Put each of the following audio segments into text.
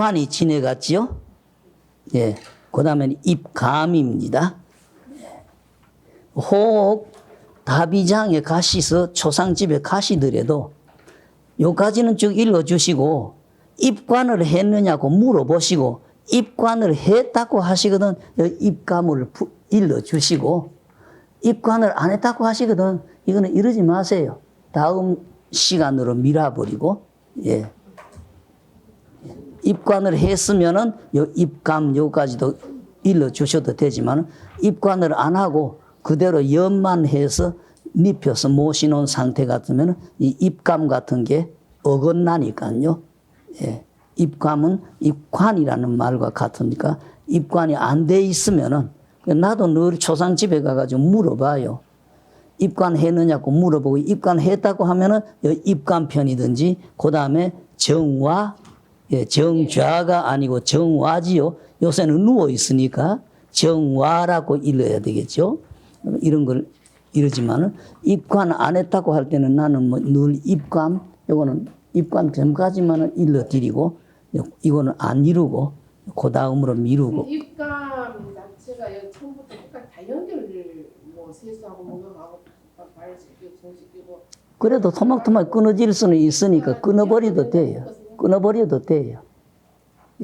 입관이 지내갔지요. 예. 그 다음에 입감입니다. 혹 다비장에 가시서 초상집에 가시더라도 요까지는 쭉 읽어주시고 입관을 했느냐고 물어보시고 입관을 했다고 하시거든 입감을 읽어주시고 입관을 안 했다고 하시거든 이거는 이러지 마세요. 다음 시간으로 미뤄버리고 예. 입관을 했으면은 요 입감 요까지도 일러주셔도 되지만 입관을 안 하고 그대로 연만 해서 눕혀서 모시놓은 상태 같으면 이 입감 같은 게 어긋나니까요. 예. 입감은 입관이라는 말과 같으니까 입관이 안 돼 있으면은 나도 늘 초상집에 가가지고 물어봐요. 입관했느냐고 물어보고 입관했다고 하면은 입관편이든지 그 다음에 정화 예, 정좌가 아니고 정화지요. 요새는 누워 있으니까 정화라고 읽어야 되겠죠. 이런 걸 이러지만은 입관 안 했다고 할 때는 나는 뭐 늘 입감 요거는 입관 전까지만은 일러드리고 이거는 안 이루고 그 다음으로 미루고. 입감 자체가 여기 처음부터 끝까지 다 연결을 뭐 세수하고 목욕하고 발 씻기고 손 씻기고. 그래도 토막토막 끊어질 수는 있으니까 끊어버려도 돼요. 끊어버려도 돼요.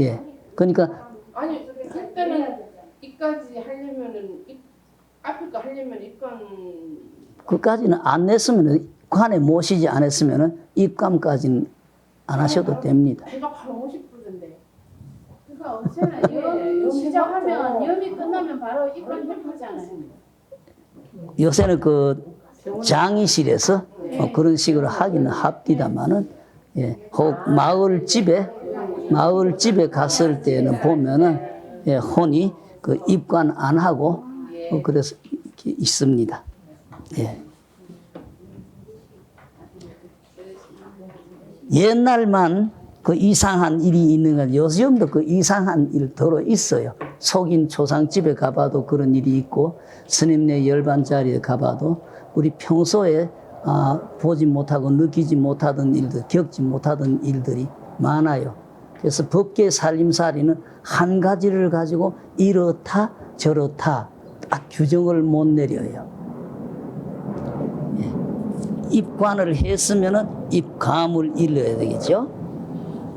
예. 그러니까. 아니, 그때는 이까지 하려면은, 앞에 거 하려면 입감. 그까지는 안 냈으면, 관에 모시지 않았으면 입감까지는 안 하셔도 됩니다. 제가 바로 50%인데. 그러니까 언제나 염 시작하면 염이 끝나면 바로 입관 접하잖아요. 요새는 그 장의실에서 그런 식으로 하기는 합디다마는 예, 혹 마을집에 갔을 때는 보면은 예, 혼이 그 입관 안 하고 그래서 이렇게 있습니다. 예. 옛날만 그 이상한 일이 있는 건 요즘도 그 이상한 일 들어 있어요. 속인 초상집에 가봐도 그런 일이 있고 스님네 열반 자리에 가봐도 우리 평소에 보지 못하고 느끼지 못하던 일들, 겪지 못하던 일들이 많아요. 그래서 법계 살림살이는 한 가지를 가지고 이렇다 저렇다 딱 규정을 못 내려요. 예. 입관을 했으면은 입감을 일러야 되겠죠.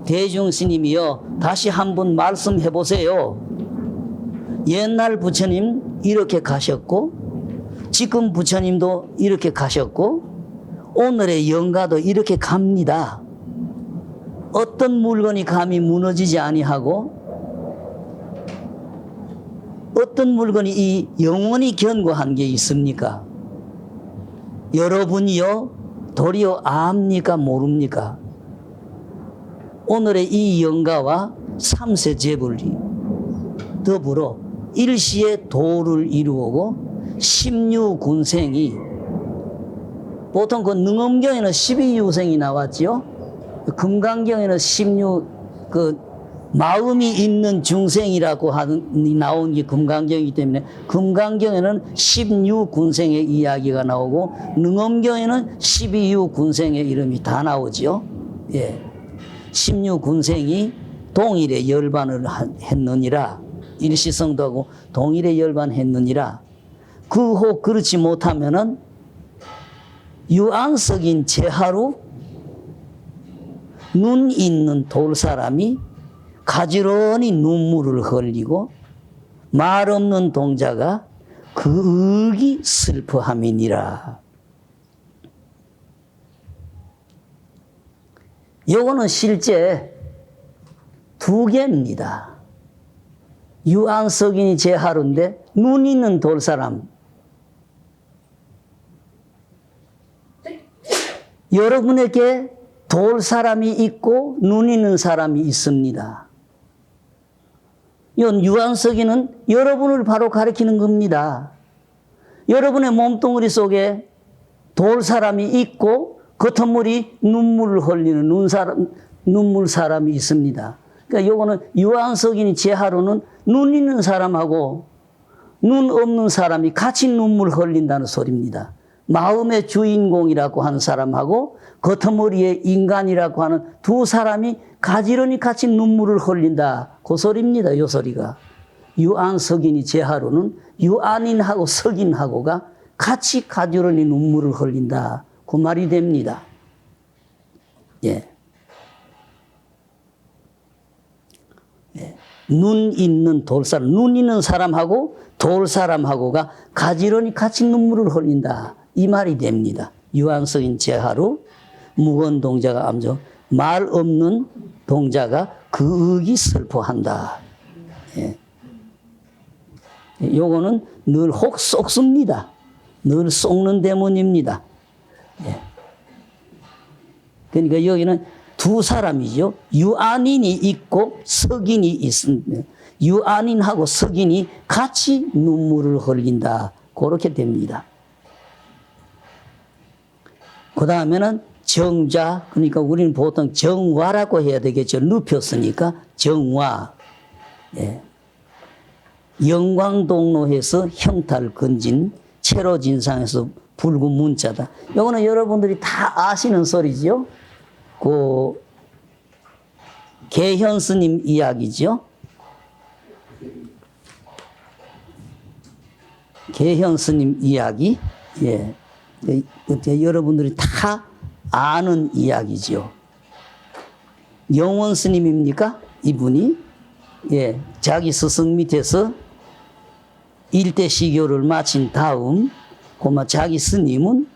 대중스님이요 다시 한번 말씀해 보세요. 옛날 부처님 이렇게 가셨고 지금 부처님도 이렇게 가셨고 오늘의 영가도 이렇게 갑니다. 어떤 물건이 감히 무너지지 아니하고 어떤 물건이 이 영원히 견고한 게 있습니까? 여러분이요 도리어 압니까 모릅니까? 오늘의 이 영가와 삼세 재불이 더불어 일시에 도를 이루고 16군생이 보통 그 능엄경에는 12유생이 나왔지요. 금강경에는 16 그 마음이 있는 중생이라고 나온 게 금강경이기 때문에 금강경에는 16군생의 이야기가 나오고 능엄경에는 12유군생의 이름이 다 나오지요. 예. 16군생이 동일에 열반을 했느니라. 일시성도하고 동일에 열반했느니라. 그 혹 그렇지 못하면은 유안석인 제하루 눈 있는 돌사람이 가지런히 눈물을 흘리고 말 없는 동자가 그 의기 슬퍼함이니라. 요거는 실제 두 개입니다. 유안석인이 제하루인데 눈 있는 돌사람. 여러분에게 돌사람이 있고 눈 있는 사람이 있습니다. 이 유안석이는 여러분을 바로 가리키는 겁니다. 여러분의 몸뚱어리 속에 돌사람이 있고 겉머리 눈물을 흘리는 눈물 사람이 있습니다. 그러니까 요거는 유안석인이 제하루는 눈 있는 사람하고 눈 없는 사람이 같이 눈물 흘린다는 소리입니다. 마음의 주인공이라고 하는 사람하고 겉머리의 인간이라고 하는 두 사람이 가지런히 같이 눈물을 흘린다. 그 소리입니다. 요 소리가. 유안 석인이 제하로는 유안인하고 석인하고가 같이 가지런히 눈물을 흘린다. 그 말이 됩니다. 예. 예. 눈 있는 돌사람, 눈 있는 사람하고 돌사람하고가 가지런히 같이 눈물을 흘린다. 이 말이 됩니다. 유한석인 제하로 무거운 동자가 암조, 말 없는 동자가 그윽이 슬퍼한다. 예. 요거는 늘 혹 쏙습니다. 늘 쏙는 대문입니다. 예. 그러니까 여기는 두 사람이죠. 유안인이 있고 석인이 있습니다. 유안인하고 석인이 같이 눈물을 흘린다. 그렇게 됩니다. 그 다음에는 정자, 그러니까 우리는 보통 정화라고 해야 되겠죠. 눕혔으니까 정화. 예. 영광동로에서 형탈 건진, 채로진상에서 붉은 문자다. 이거는 여러분들이 다 아시는 소리죠. 그 개현 스님 이야기죠. 개현 스님 이야기. 예. 여러분들이 다 아는 이야기죠. 영원 스님입니까? 이분이? 예. 자기 스승 밑에서 일대 시교를 마친 다음, 고마 자기 스님은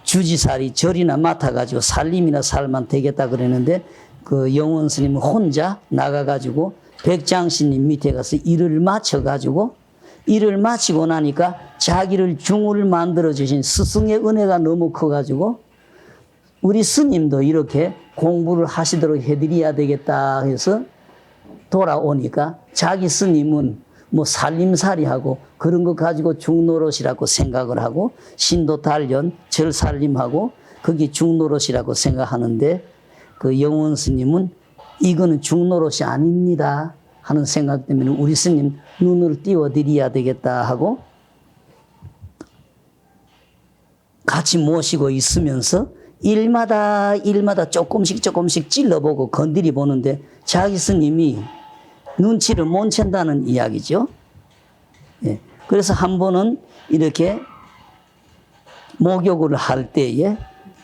주지살이 절이나 맡아가지고 살림이나 살만 되겠다 그랬는데 그 영원 스님은 혼자 나가가지고 백장스님 밑에 가서 일을 마쳐가지고 일을 마치고 나니까 자기를 중을 만들어주신 스승의 은혜가 너무 커가지고 우리 스님도 이렇게 공부를 하시도록 해드려야 되겠다 해서 돌아오니까 자기 스님은 뭐 살림살이하고 그런 거 가지고 중노릇이라고 생각을 하고 신도 단련, 절살림하고 그게 중노릇이라고 생각하는데 그 영원 스님은 이거는 중노릇이 아닙니다 하는 생각 때문에 우리 스님 눈을 띄워드려야 되겠다 하고 같이 모시고 있으면서 일마다 조금씩 찔러보고 건드리 보는데 자기 스님이 눈치를 못 챈다는 이야기죠. 예. 그래서 한 번은 이렇게 목욕을 할 때에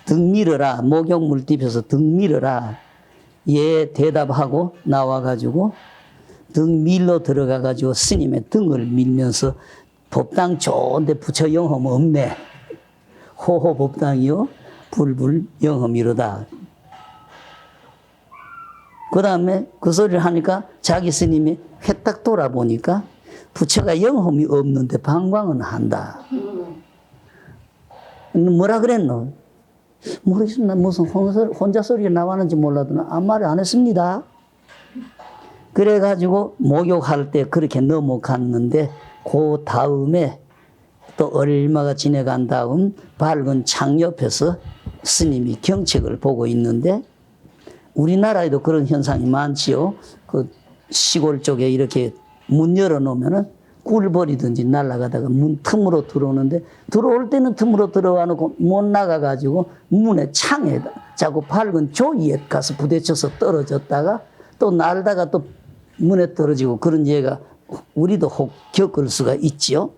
등 밀어라. 목욕물 뒤에서 등 밀어라. 예 대답하고 나와가지고 등 밀러 들어가가지고 스님의 등을 밀면서 법당 좋은데 부처 영험 없네. 호호 법당이요. 불불 영험 이러다. 그 다음에 그 소리를 하니까 자기 스님이 회딱 돌아보니까 부처가 영험이 없는데 방광은 한다. 뭐라 그랬노? 모르겠습니다. 무슨 혼자 소리가 나왔는지 몰라도 아무 말 안 했습니다. 그래가지고 목욕할 때 그렇게 넘어갔는데 그 다음에 또 얼마가 지나간 다음 밝은 창 옆에서 스님이 경책을 보고 있는데 우리나라에도 그런 현상이 많지요. 그 시골 쪽에 이렇게 문 열어놓으면은 꿀벌이든지 날아가다가 문 틈으로 들어오는데 들어올 때는 틈으로 들어와 놓고 못 나가가지고 문에 창에 자꾸 밝은 조이에 가서 부딪혀서 떨어졌다가 또 날다가 또 문에 떨어지고 그런 예가 우리도 혹 겪을 수가 있지요.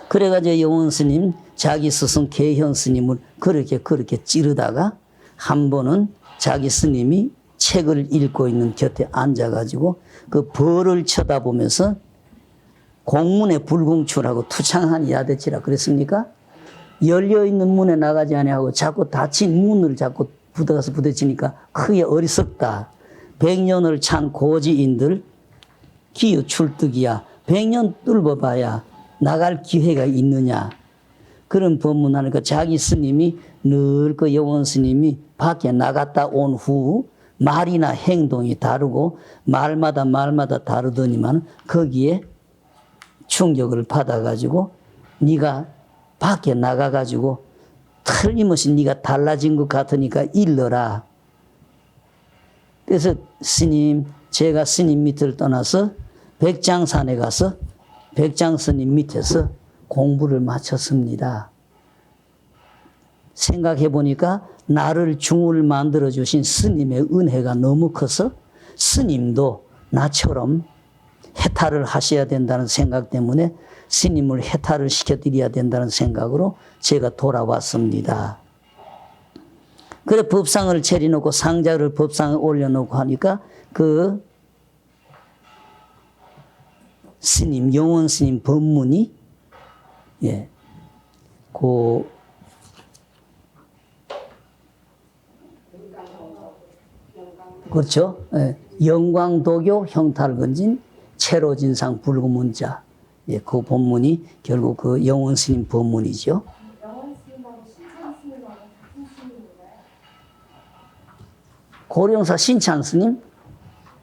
그래가지고 영원 스님 자기 스승 개현 스님을 그렇게 찌르다가 한 번은 자기 스님이 책을 읽고 있는 곁에 앉아가지고 그 벌을 쳐다보면서 공문에 불공출하고 투창한 야대치라 그랬습니까? 열려있는 문에 나가지 아니하고 자꾸 닫힌 문을 자꾸 붙어가서 부딪히니까 크게 어리석다. 100년을 찬 고지인들 기어 출득이야. 100년 뚫어봐야 나갈 기회가 있느냐. 그런 법문하니까 자기 스님이 늘 그 영원 스님이 밖에 나갔다 온 후 말이나 행동이 다르고 말마다 다르더니만 거기에 충격을 받아가지고 네가 밖에 나가가지고 틀림없이 네가 달라진 것 같으니까 일러라. 그래서 스님, 제가 스님 밑을 떠나서 백장산에 가서 백장 스님 밑에서 공부를 마쳤습니다. 생각해 보니까 나를 중을 만들어 주신 스님의 은혜가 너무 커서 스님도 나처럼 해탈을 하셔야 된다는 생각 때문에 스님을 해탈을 시켜드려야 된다는 생각으로 제가 돌아왔습니다. 그래 법상을 차려놓고 상자를 법상에 올려놓고 하니까 그 스님, 영원 스님 법문이 그렇죠. 영광도교 형탈건진 채로진상 불구문자. 그 법문이 결국 그 영원 스님 법문이죠. 영원 스님하고 신찬 스님하고 같은 스님인가요? 고령사 신찬 스님?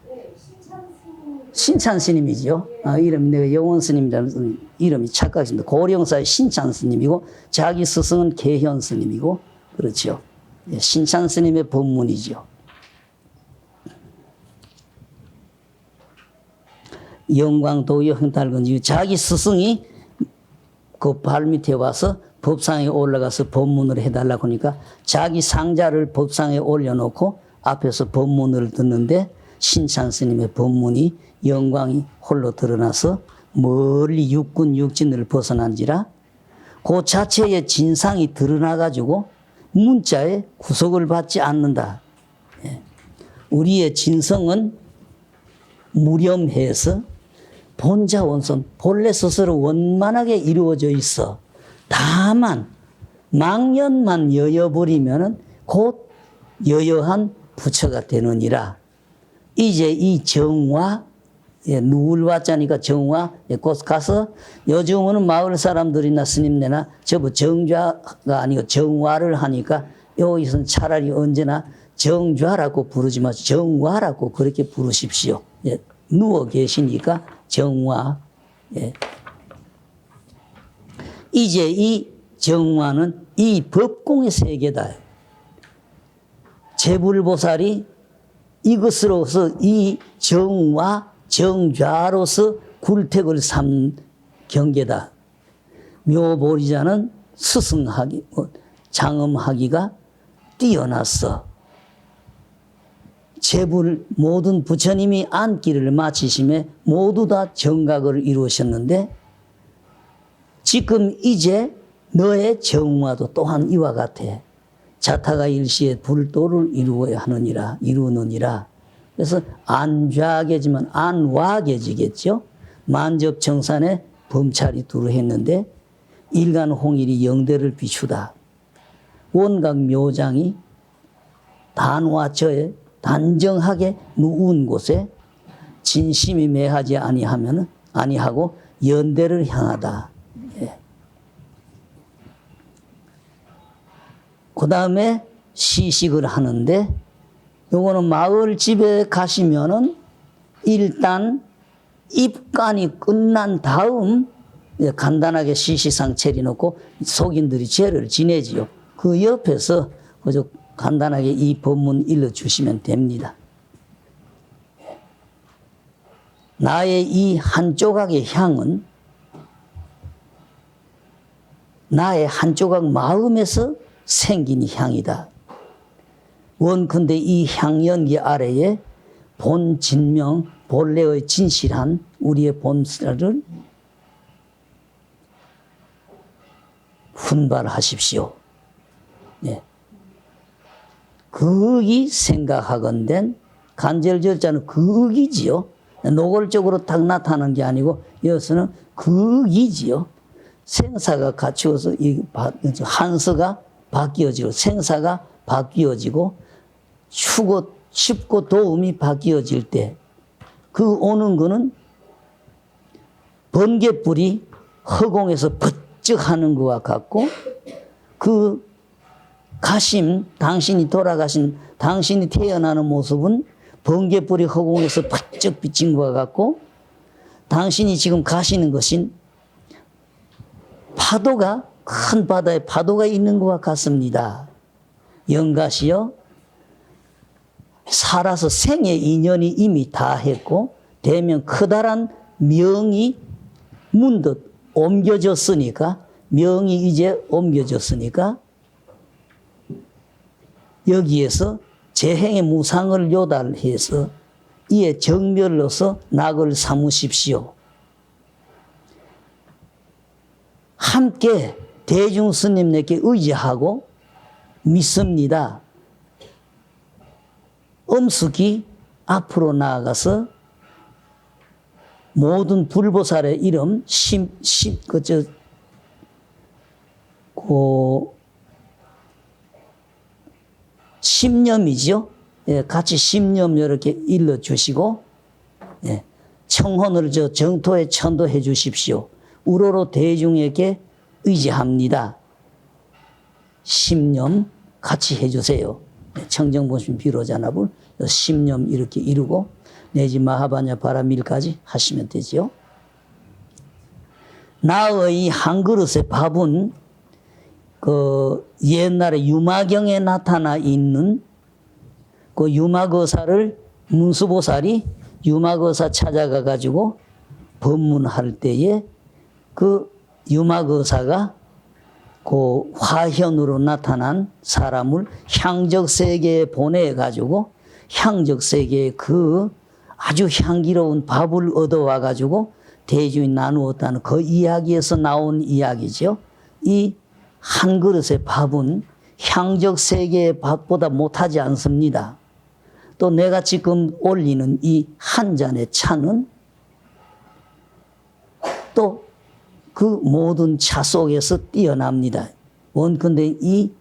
네, 신찬 스님. 신찬 스님이죠. 이름 내가 영원 스님이라는 이름이 착각했습니다. 고령사의 신찬 스님이고 자기 스승은 계현 스님이고 그렇죠. 신찬 스님의 법문이죠. 영광도교 형탈건지 자기 스승이 그 발밑에 와서 법상에 올라가서 법문을 해달라고 하니까 자기 상자를 법상에 올려놓고 앞에서 법문을 듣는데 신찬 스님의 법문이 영광이 홀로 드러나서 멀리 육군 육진을 벗어난지라 그 자체의 진상이 드러나가지고 문자에 구속을 받지 않는다. 우리의 진성은 무렴해서 본자 원선 본래 스스로 원만하게 이루어져 있어. 다만 망연만 여여버리면은 곧 여여한 부처가 되느니라. 이제 이 정화 누울와자니까 정화 곧 가서 요즘은 마을 사람들이나 스님네나 저거 정좌가 아니고 정화를 하니까 여기서는 차라리 언제나 정좌라고 부르지 마시고 정화라고 그렇게 부르십시오. 누워 계시니까 정화. 이제 이 정화는 이 법공의 세계다. 제불보살이 이것으로서 이 정화, 정좌로서 굴택을 삼 경계다. 묘보리자는 스승하기, 장엄하기가 뛰어났어. 제불 모든 부처님이 안기를 마치심에 모두 다 정각을 이루셨는데 지금 이제 너의 정화도 또한 이와 같아. 자타가 일시에 불도를 이루어야 하느니라, 이루느니라. 그래서 안좌계지만 안와계지겠죠. 만접정산에 범찰이 두루 했는데 일간 홍일이 영대를 비추다. 원각 묘장이 단화처에 단정하게 누운 곳에 진심이 매하지 아니하고 연대를 향하다. 그 다음에 시식을 하는데 요거는 마을 집에 가시면은 일단 입간이 끝난 다음 간단하게 시시상 차려놓고 속인들이 죄를 지내지요. 그 옆에서 그저 간단하게 이 법문 일러주시면 됩니다. 나의 이 한 조각의 향은 나의 한 조각 마음에서 생긴 향이다. 원컨대 이 향연기 아래에 본 진명, 본래의 진실한 우리의 본사를 분발하십시오. 극이 생각하건된 간절절자는 극이지요. 노골적으로 딱 나타나는 게 아니고 여기서는 극이지요. 생사가 갖추어서 이 한서가 바뀌어지고 생사가 바뀌어지고 춥고 도움이 바뀌어질 때 그 오는 거는 번개불이 허공에서 번쩍 하는 것과 같고 그 가심, 당신이 돌아가신, 당신이 태어나는 모습은 번개불이 허공에서 번쩍 비친 것과 같고 당신이 지금 가시는 것인 파도가, 큰 바다에 파도가 있는 것과 같습니다. 영가시여, 살아서 생의 인연이 이미 다 했고, 대면 커다란 명이 문득 옮겨졌으니까, 명이 이제 옮겨졌으니까 여기에서 재행의 무상을 요달해서 이에 정멸로서 낙을 삼으십시오. 함께 대중 스님에게 의지하고 믿습니다. 엄숙히 앞으로 나아가서 모든 불보살의 이름 심념이죠. 예, 같이 심념 이렇게 일러주시고, 예, 청혼을 정토에 천도해 주십시오. 우러러 대중에게 의지합니다. 심념 같이 해주세요. 청정보심 비로자납을 심념 이렇게 이루고 내지 마하바냐 바라밀까지 하시면 되지요. 나의 한 그릇의 밥은 그 옛날에 유마경에 나타나 있는 그 유마거사를 문수보살이 유마거사 찾아가 가지고 법문할 때에 그 유마거사가 그 화현으로 나타난 사람을 향적세계에 보내가지고 향적세계에 그 아주 향기로운 밥을 얻어와 가지고 대중이 나누었다는 그 이야기에서 나온 이야기죠. 이 한 그릇의 밥은 향적세계의 밥보다 못하지 않습니다. 또 내가 지금 올리는 이 한 잔의 차는 또 그 모든 차 속에서 뛰어납니다. 원컨대 이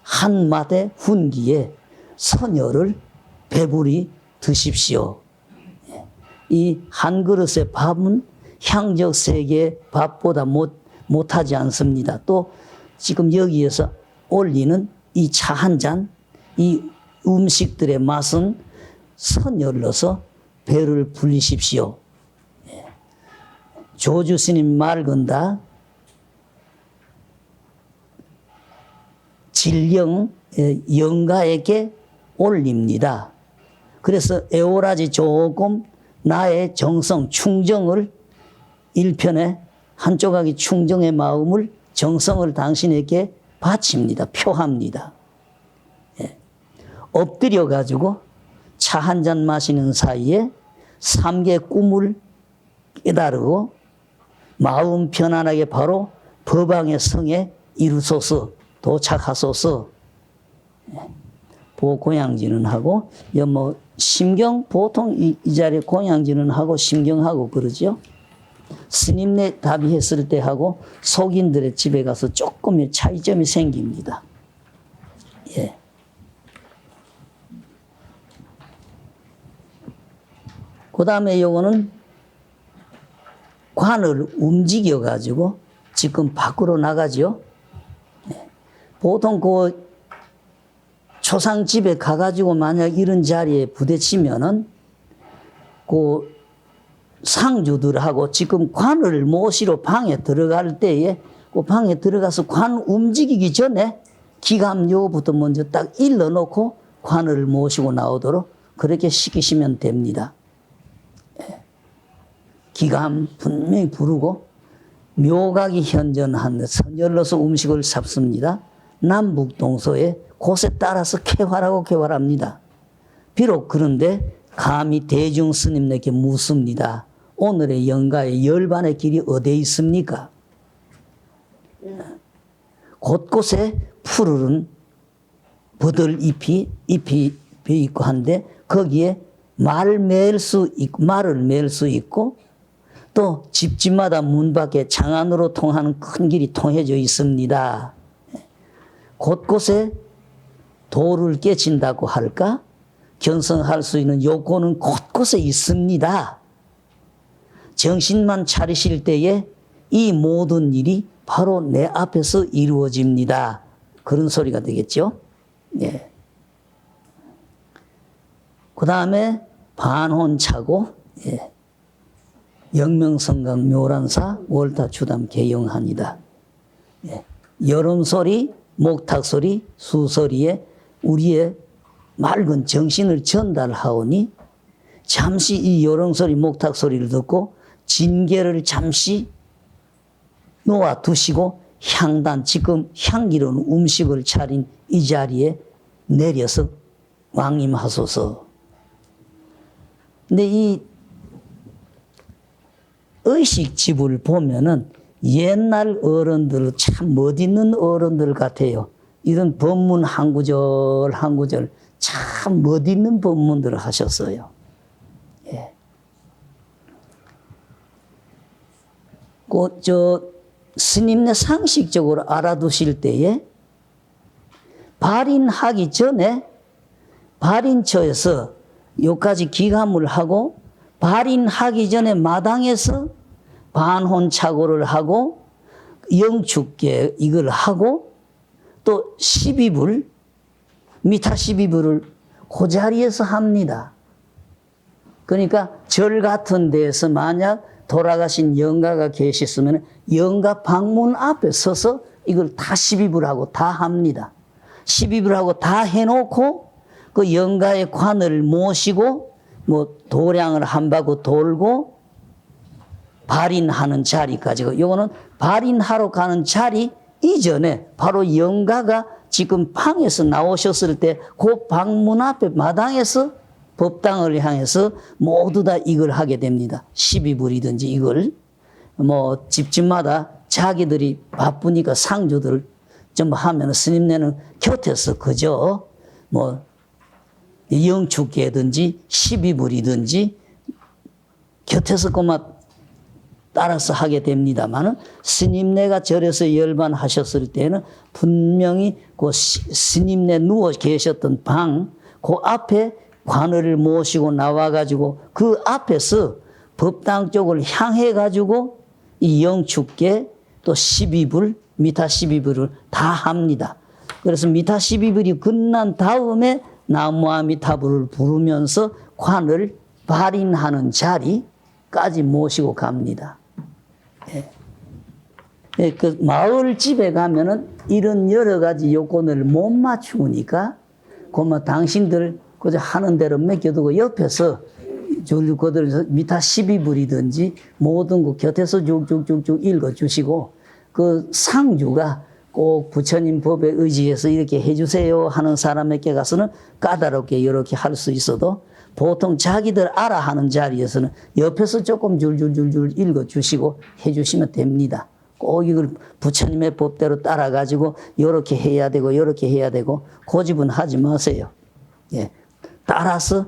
한 마대 훈기에 선열을 배불리 드십시오. 이 한 그릇의 밥은 향적 세계의 밥보다 못하지 않습니다. 또 지금 여기에서 올리는 이 차 한 잔, 이 음식들의 맛은 선열로서 배를 불리십시오. 조주 스님 말 건다 진령 영가에게 올립니다. 그래서 애오라지 조금 나의 정성 충정을 1편에 한조각이 충정의 마음을 정성을 당신에게 바칩니다. 표합니다. 엎드려 가지고 차 한 잔 마시는 사이에 3개 꿈을 깨달고 마음 편안하게 바로 법왕의 성에 이루소서 도착하소서. 고양지는 하고 뭐 심경 보통 이 자리에 고양지는 하고 심경하고 그러죠. 스님네 답의했을 때 하고 속인들의 집에 가서 조금의 차이점이 생깁니다. 예. 그 다음에 요거는 관을 움직여 가지고 지금 밖으로 나가죠. 보통 그 초상집에 가가지고 만약 이런 자리에 부딪히면은 그 상주들하고 지금 관을 모시러 방에 들어갈 때에 그 방에 들어가서 관 움직이기 전에 기감요부터 먼저 딱 일러놓고 관을 모시고 나오도록 그렇게 시키시면 됩니다. 기감 분명히 부르고 묘각이 현전한 선열로서 음식을 잡습니다. 남북 동서에 곳에 따라서 쾌활합니다. 비록 그런데 감히 대중 스님에게 묻습니다. 오늘의 영가의 열반의 길이 어디에 있습니까? 곳곳에 푸르른 버들 잎이 있고 한데 거기에 말을 맬 수 있고 또 집집마다 문 밖에 장안으로 통하는 큰 길이 통해져 있습니다. 곳곳에 도를 깨친다고 할까? 견성할 수 있는 요건은 곳곳에 있습니다. 정신만 차리실 때에 이 모든 일이 바로 내 앞에서 이루어집니다. 그런 소리가 되겠죠. 예. 그 다음에 반혼차고, 예. 영명성강 묘란사 월타 주담 개영하니다. 예. 여론소리, 목탁소리, 수소리에 우리의 맑은 정신을 전달하오니 잠시 이 여론소리, 목탁소리를 듣고 진계를 잠시 놓아두시고 향단, 지금 향기로운 음식을 차린 이 자리에 내려서 왕임하소서. 근데 이 의식집을 보면은 옛날 어른들 참 멋있는 어른들 같아요. 이런 법문 한 구절 한 구절 참 멋있는 법문들을 하셨어요. 예. 스님네 상식적으로 알아두실 때에 발인하기 전에 발인처에서 요까지 기감을 하고 발인하기 전에 마당에서 반혼착오를 하고 영축계 이걸 하고 또 12불 미타 12불을 그 자리에서 합니다. 그러니까 절 같은 데에서 만약 돌아가신 영가가 계셨으면 영가 방문 앞에 서서 이걸 다 12불하고 다 합니다. 12불하고 다 해놓고 그 영가의 관을 모시고 뭐 도량을 한 바구 돌고 발인하는 자리까지. 요거는 발인하러 가는 자리 이전에 바로 영가가 지금 방에서 나오셨을 때 그 방문 앞에 마당에서 법당을 향해서 모두 다 이걸 하게 됩니다. 12불이든지 이걸 뭐 집집마다 자기들이 바쁘니까 상주들 좀 하면 스님네는 곁에서 그저 뭐 영축계든지 12불이든지 곁에서 그만 따라서 하게 됩니다만은 스님네가 절에서 열반하셨을 때는 분명히 그 스님네 누워 계셨던 방 그 앞에 관을 모시고 나와가지고 그 앞에서 법당 쪽을 향해가지고 이 영축계 또 12불 미타 12불을 다 합니다. 그래서 미타 12불이 끝난 다음에 나무아미타불을 부르면서 관을 발인하는 자리까지 모시고 갑니다. 예. 예, 그 마을 집에 가면은 이런 여러 가지 요건을 못 맞추니까 그만 당신들 그저 하는 대로 맡겨두고 옆에서 그들 미타 12불이든지 모든 거 곁에서 쭉쭉쭉쭉 읽어주시고 그 상주가 꼭 부처님 법에 의지해서 이렇게 해주세요 하는 사람에게 가서는 까다롭게 이렇게 할 수 있어도 보통 자기들 알아 하는 자리에서는 옆에서 조금 줄줄줄줄 읽어주시고 해주시면 됩니다. 꼭 이걸 부처님의 법대로 따라가지고 이렇게 해야 되고 이렇게 해야 되고 고집은 하지 마세요. 예. 따라서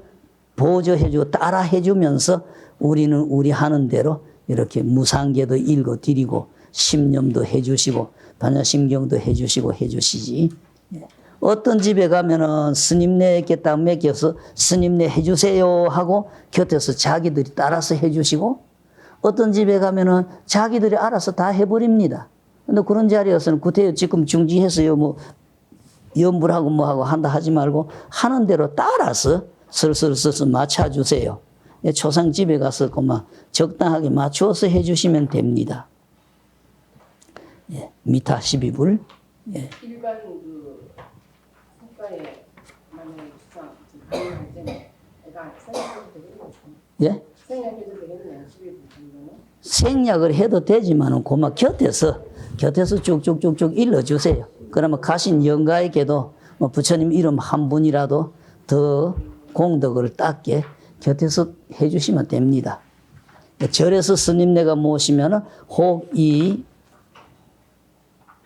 보조해주고 따라 해주면서 우리는 우리 하는 대로 이렇게 무상계도 읽어드리고 심념도 해주시고 반야심경도 해주시고 해주시지. 예. 어떤 집에 가면은 스님네께 딱 맡겨서 스님네 해주세요 하고 곁에서 자기들이 따라서 해주시고 어떤 집에 가면은 자기들이 알아서 다 해버립니다. 근데 그런 자리에서는 구태여 지금 중지해서요 뭐 염불하고 뭐하고 한다 하지 말고 하는 대로 따라서 슬슬슬슬 맞춰주세요. 초상 집에 가서 그만 적당하게 맞추어서 해주시면 됩니다. 예, 미타 12불. 예. 일반 그 국가에 만약에 주상 방문할 때는 애가 생략해도 되겠네요. 예? 생략해도 되겠네요. 12분 정도는. 생략을 해도 되지만은 그만 곁에서 쭉쭉쭉쭉 일러주세요. 그러면 가신 영가에게도 뭐 부처님 이름 한 분이라도 더 공덕을 닦게 곁에서 해주시면 됩니다. 절에서 스님네가 모시면은 혹 이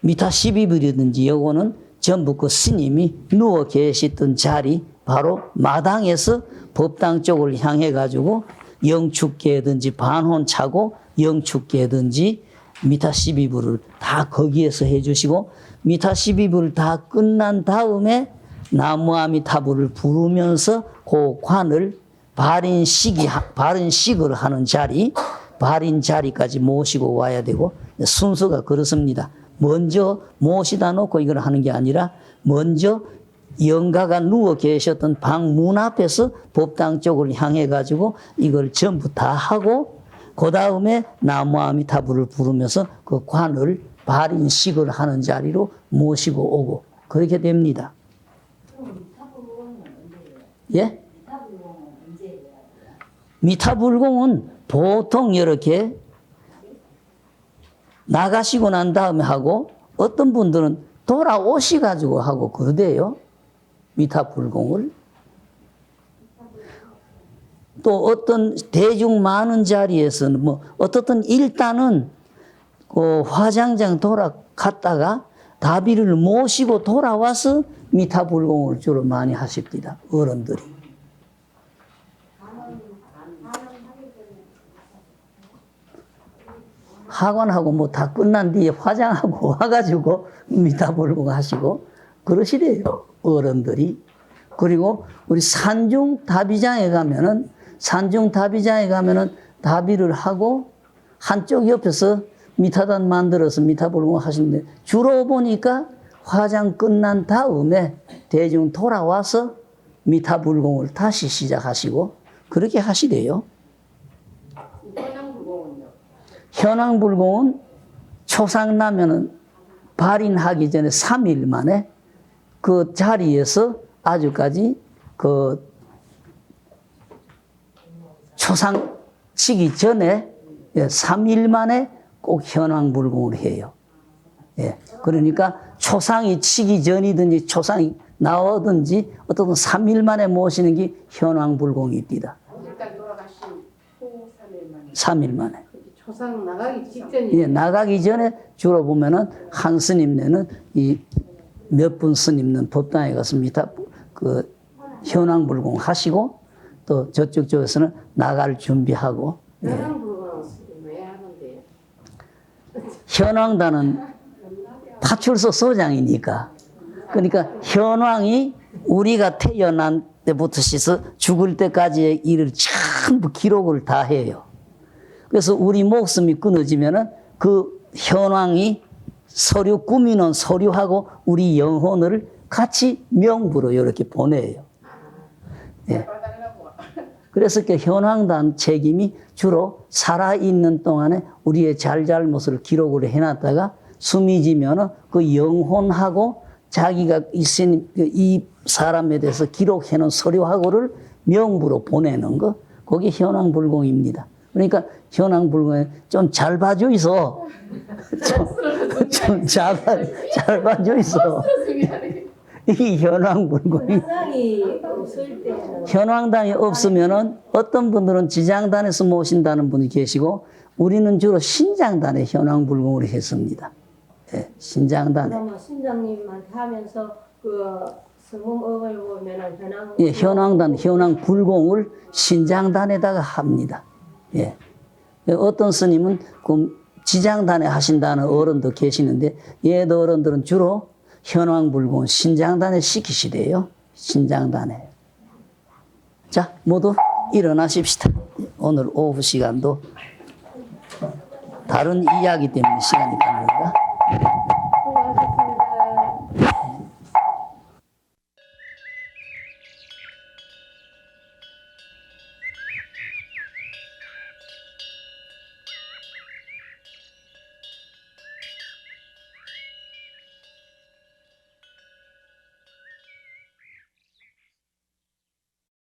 미타 12불이든지 요거는 전부 그 스님이 누워 계시던 자리 바로 마당에서 법당 쪽을 향해 가지고 영축계든지 반혼차고 영축계든지 미타 12불을 다 거기에서 해주시고 미타 12불 다 끝난 다음에 나무아미타불을 부르면서 그 관을 발인식을 하는 자리, 발인 자리까지 모시고 와야 되고 순서가 그렇습니다. 먼저 모시다 놓고 이걸 하는 게 아니라 먼저 영가가 누워 계셨던 방 문 앞에서 법당 쪽을 향해 가지고 이걸 전부 다 하고 그 다음에 나무아미타불을 부르면서 그 관을 발인식을 하는 자리로 모시고 오고 그렇게 됩니다. 예? 미타불공은 보통 이렇게 나가시고 난 다음에 하고 어떤 분들은 돌아오셔가지고 하고 그러대요. 미타불공을. 또 어떤 대중 많은 자리에서는 뭐 어떻든 일단은 그 화장장 돌아갔다가 다비를 모시고 돌아와서 미타불공을 주로 많이 하십니다. 어른들이. 학원하고 뭐 다 끝난 뒤에 화장하고 와가지고 미타불공 하시고 그러시대요. 어른들이. 그리고 우리 산중 다비장에 가면은 다비를 하고 한쪽 옆에서 미타단 만들어서 미타불공 하시는데 주로 보니까 화장 끝난 다음에 대중 돌아와서 미타불공을 다시 시작하시고 그렇게 하시대요. 현황불공은요? 현황불공은 초상 나면은 발인하기 전에 3일 만에 그 자리에서 아주까지 그 초상 치기 전에 3일 만에 꼭 현황불공을 해요. 예. 그러니까 초상이 치기 전이든지 초상이 나오든지 어떤 3일 만에 모시는 게 현황불공입니다. 일단 돌아가신 후 3일 만에. 3일 만에. 초상 나가기 직전이. 예, 나가기 전에 주로 보면은 한 스님네는 이 몇 분 스님은 법당에 갔습니다. 그 현황불공 하시고 또 저쪽 쪽에서는 나갈 준비하고. 예. 현황불공은 왜 하는데요? 현황단은 파출소 소장이니까. 그러니까 현황이 우리가 태어난 때부터 시서 죽을 때까지의 일을 전부 기록을 다 해요. 그래서 우리 목숨이 끊어지면은 그 현황이 서류 꾸미는 서류하고 우리 영혼을 같이 명부로 이렇게 보내요. 예. 그래서 그 현황단 책임이 주로 살아있는 동안에 우리의 잘잘못을 기록을 해놨다가 숨이 지면은 그 영혼하고 자기가 이 사람에 대해서 기록해놓은 서류하고를 명부로 보내는 거, 그게 현황불공입니다. 그러니까 현황불공에 좀 잘 봐줘 있어. 좀 잘 봐줘 있어. 이 현황불공이. 현황당이 없으면은 어떤 분들은 지장단에서 모신다는 분이 계시고 우리는 주로 신장단에 현황불공을 했습니다. 예, 신장단에. 그러면 신장님한테 하면서 그 성공업을 보면은 예, 현황불공을 신장단에다가 합니다. 예. 어떤 스님은 그 지장단에 하신다는 어른도 계시는데 얘도 어른들은 주로 현황불공 신장단에 시키시대요. 신장단에. 자, 모두 일어나십시다. 오늘 오후 시간도 다른 이야기 때문에 시간이 갑니다.